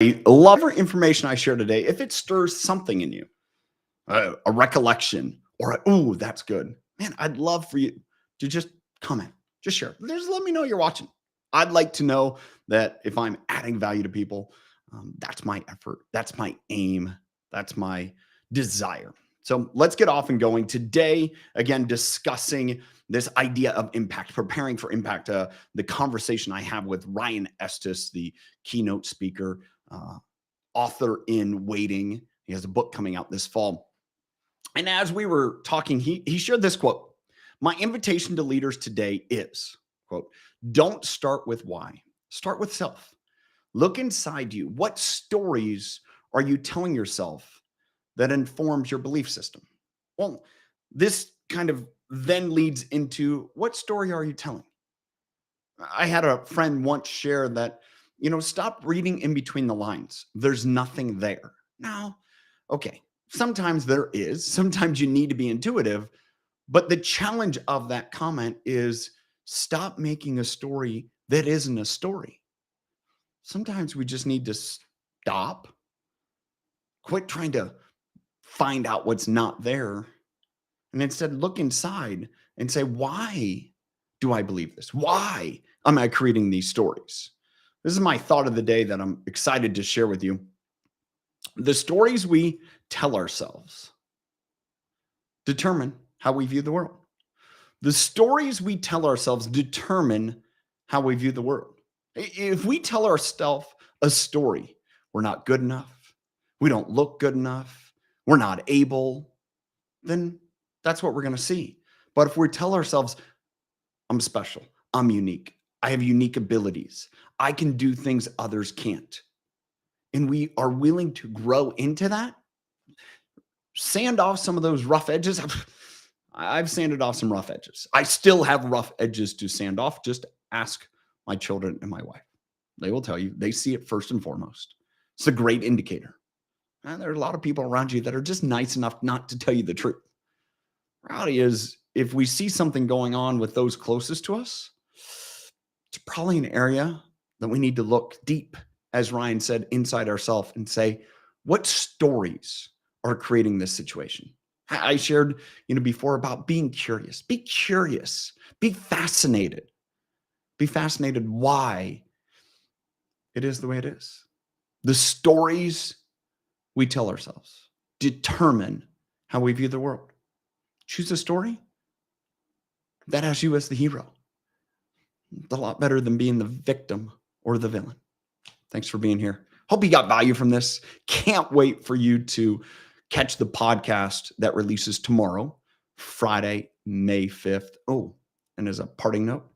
I love the information I share today. If it stirs something in you, a recollection, or ooh, that's good, man, I'd love for you to just comment, just share. Just let me know you're watching. I'd like to know that if I'm adding value to people, that's my effort, that's my aim, that's my desire. So let's get off and going today. Again, discussing this idea of impact, preparing for impact. The conversation I have with Ryan Estis, the keynote speaker, uh, author in waiting. He has a book coming out this fall. And as we were talking, he shared this quote. My invitation to leaders today is, quote, don't start with why, start with self. Look inside you. What stories are you telling yourself that informs your belief system? Well, this kind of then leads into what story are you telling? I had a friend once share that, stop reading in between the lines. There's nothing there. Now, okay, sometimes there is, sometimes you need to be intuitive, but the challenge of that comment is stop making a story that isn't a story. Sometimes we just need to stop, quit trying to find out what's not there, and instead look inside and say, why do I believe this? Why am I creating these stories? This is my thought of the day that I'm excited to share with you. The stories we tell ourselves determine how we view the world. The stories we tell ourselves determine how we view the world. If we tell ourselves a story, we're not good enough, we don't look good enough, we're not able, then that's what we're going to see. But if we tell ourselves, I'm special, I'm unique, I have unique abilities, I can do things others can't, and we are willing to grow into that, sand off some of those rough edges. I've sanded off some rough edges. I still have rough edges to sand off. Just ask my children and my wife. They will tell you, they see it first and foremost. It's a great indicator. And there are a lot of people around you that are just nice enough not to tell you the truth. Reality is, if we see something going on with those closest to us, it's probably an area that we need to look deep, as Ryan said, inside ourselves and say, what stories are creating this situation? I shared, before about being curious. Be curious. Be fascinated. Be fascinated why it is the way it is. The stories we tell ourselves determine how we view the world. Choose a story that has you as the hero. It's a lot better than being the victim or the villain. Thanks for being here. Hope you got value from this. Can't wait for you to catch the podcast that releases tomorrow, Friday, May 5th. Oh, and as a parting note,